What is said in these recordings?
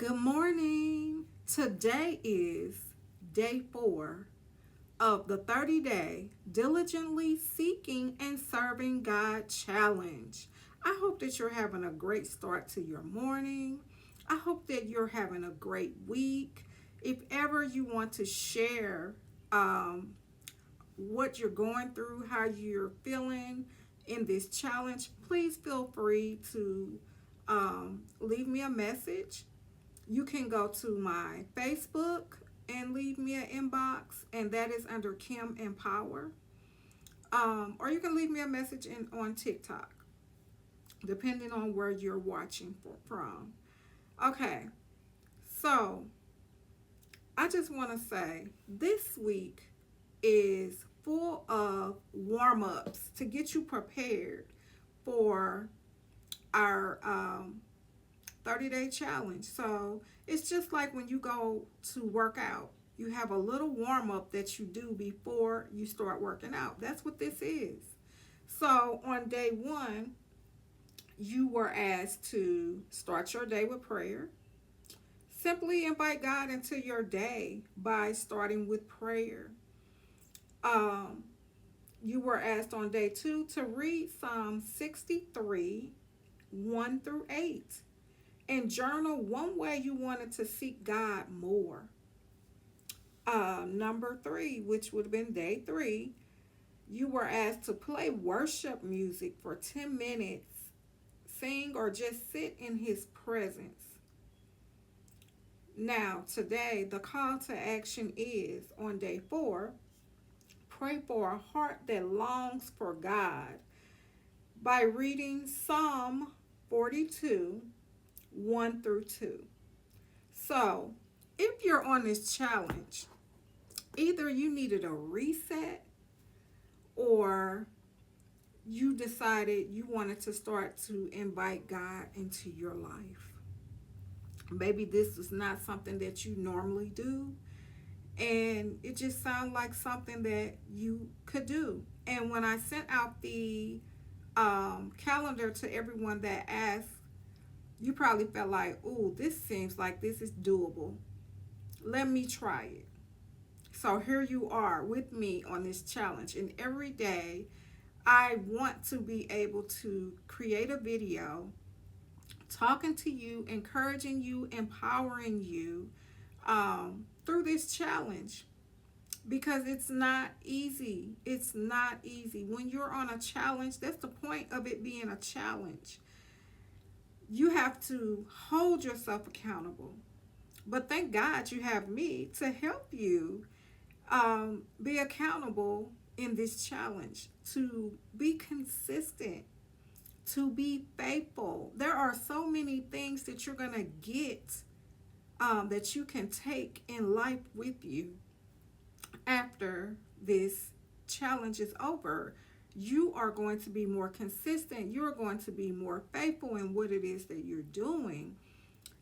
Good morning. Today is day 4 of the 30-day Diligently Seeking and Serving God Challenge. I hope that you're having a great start to your morning. I hope that you're having a great week. If ever you want to share what you're going through, how you're feeling in this challenge, please feel free to leave me a message. You can go to my Facebook and leave me an inbox, and that is under Kim Empower. Or you can leave me a message on TikTok, depending on where you're watching from. Okay, so I just want to say this week is full of warm ups to get you prepared for our 30-day challenge. So it's just like when you go to work out, you have a little warm up that you do before you start working out. That's what this is. So on day 1, you were asked to start your day with prayer. Simply invite God into your day by starting with prayer. Um, you were asked on day 2 to read Psalm 63, 1 through 8, and journal one way you wanted to seek God more. Number 3, which would have been day 3, you were asked to play worship music for 10 minutes, sing, or just sit in His presence. Now, today, the call to action is on day 4, pray for a heart that longs for God by reading Psalm 42, 1 through 2. So, if you're on this challenge, either you needed a reset or you decided you wanted to start to invite God into your life. Maybe this is not something that you normally do, and it just sounds like something that you could do. And when I sent out the calendar to everyone that asked, you probably felt like, "Ooh, this seems like this is doable. Let me try it." So here you are with me on this challenge. And every day I want to be able to create a video talking to you, encouraging you, empowering you through this challenge, because it's not easy. It's not easy. When you're on a challenge, that's the point of it being a challenge. You have to hold yourself accountable. But thank God you have me to help you be accountable in this challenge, to be consistent, to be faithful. There are so many things that you're going to get that you can take in life with you after this challenge is over. You are going to be more consistent. You're going to be more faithful in what it is that you're doing.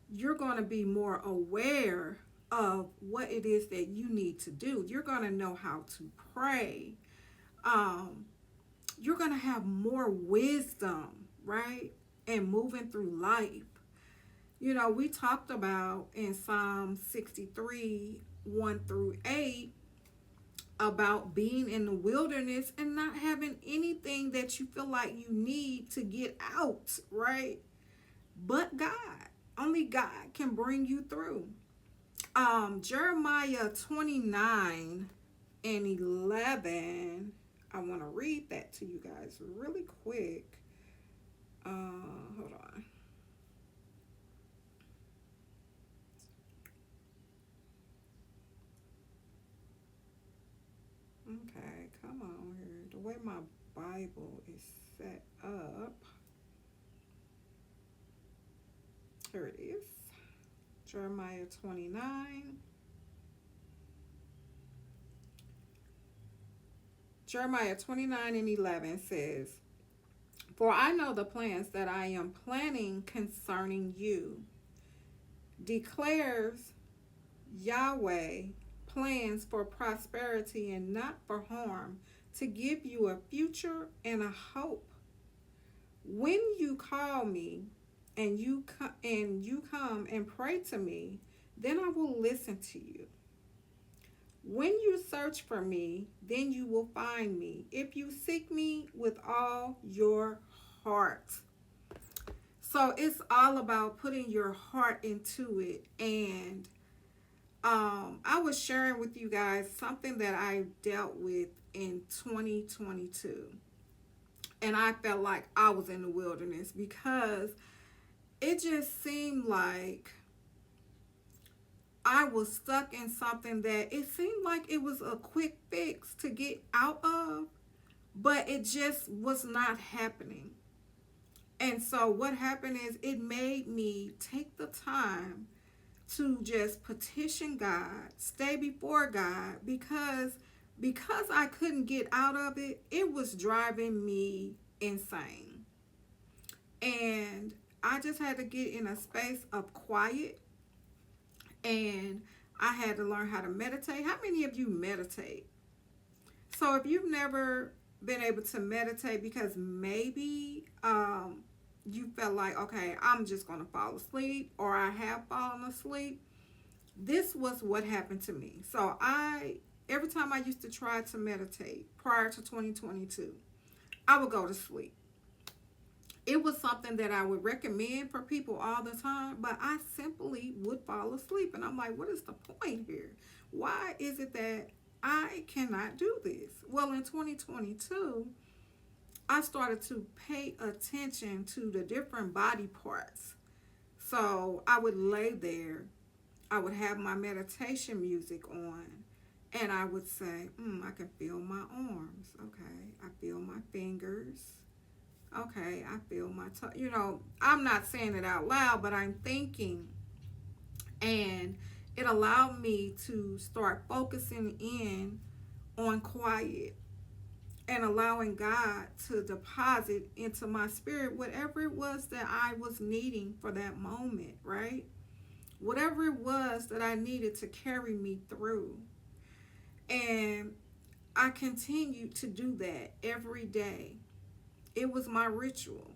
You're going to be more aware of what it is that you need to do. You're going to know how to pray. You're going to have more wisdom, right? And moving through life. You know, we talked about in Psalm 63, 1 through 8, about being in the wilderness and not having anything that you feel like you need to get out, right? But God. Only God can bring you through. Jeremiah 29 and 11. I want to read that to you guys really quick. Hold on. Okay, come on here. The way my Bible is set up. Here it is. Jeremiah 29. Jeremiah 29 and 11 says, "For I know the plans that I am planning concerning you, declares Yahweh, plans for prosperity and not for harm, to give you a future and a hope. When you call me and you come and pray to me, then I will listen to you. When you search for me, then you will find me. If you seek me with all your heart. So it's all about putting your heart into it. And I was sharing with you guys something that I dealt with in 2022. And I felt like I was in the wilderness because it just seemed like I was stuck in something that it seemed like it was a quick fix to get out of, but it just was not happening. And so what happened is it made me take the time to just petition God, stay before God, because I couldn't get out of it, it was driving me insane. And I just had to get in a space of quiet, and I had to learn how to meditate. How many of you meditate? So if you've never been able to meditate because maybe you felt like, okay, I'm just going to fall asleep, or I have fallen asleep, this was what happened to me. So every time I used to try to meditate prior to 2022, I would go to sleep. It was something that I would recommend for people all the time, but I simply would fall asleep. And I'm like, what is the point here? Why is it that I cannot do this? Well, in 2022, I started to pay attention to the different body parts. So I would lay there, I would have my meditation music on, and I would say, I can feel my arms. Okay, I feel my fingers. Okay, I feel my toe. I'm not saying it out loud, but I'm thinking. And it allowed me to start focusing in on quiet and allowing God to deposit into my spirit whatever it was that I was needing for that moment, right? Whatever it was that I needed to carry me through. And I continued to do that every day. It was my ritual.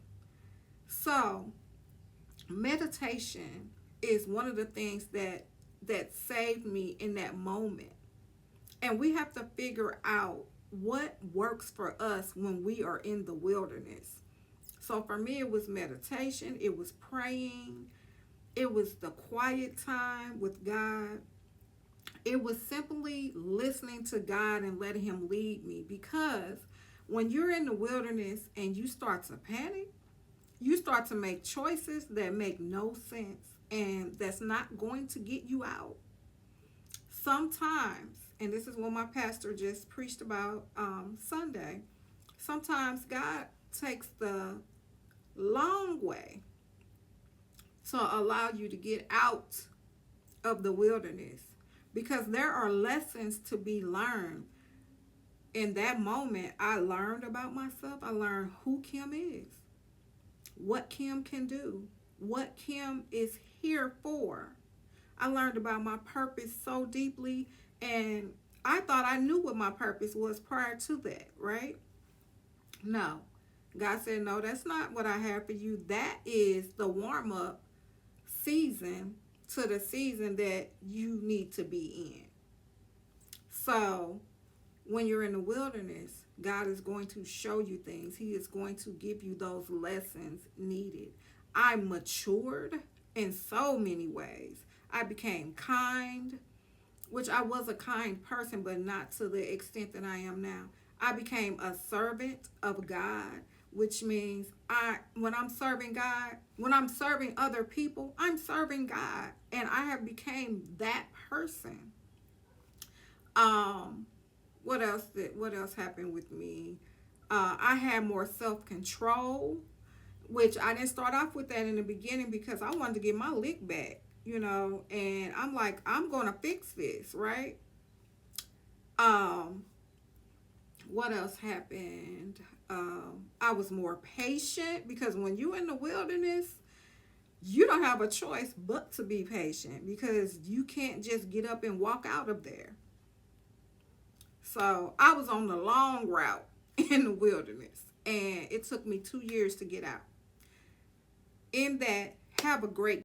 So, meditation is one of the things that saved me in that moment. And we have to figure out what works for us when we are in the wilderness. So for me, it was meditation, it was praying, it was the quiet time with God. It was simply listening to God and letting him lead me, because when you're in the wilderness and you start to panic, you start to make choices that make no sense and that's not going to get you out. Sometimes, and this is what my pastor just preached about Sunday, sometimes God takes the long way to allow you to get out of the wilderness, because there are lessons to be learned. In that moment, I learned about myself. I learned who Kim is, what Kim can do, what Kim is here for. I learned about my purpose so deeply, and I thought I knew what my purpose was prior to that, right? No. God said, no, that's not what I have for you. That is the warm-up season to the season that you need to be in. So when you're in the wilderness, God is going to show you things. He is going to give you those lessons needed. I matured in so many ways. I became kind, which I was a kind person, but not to the extent that I am now. I became a servant of God, which means when I'm serving God, when I'm serving other people, I'm serving God, and I have became that person. What else happened with me? I had more self-control, which I didn't start off with that in the beginning because I wanted to get my lick back, and I'm like, I'm going to fix this, right? What else happened? I was more patient, because when you're in the wilderness, you don't have a choice but to be patient, because you can't just get up and walk out of there. So I was on the long route in the wilderness, and it took me 2 years to get out. In that, have a great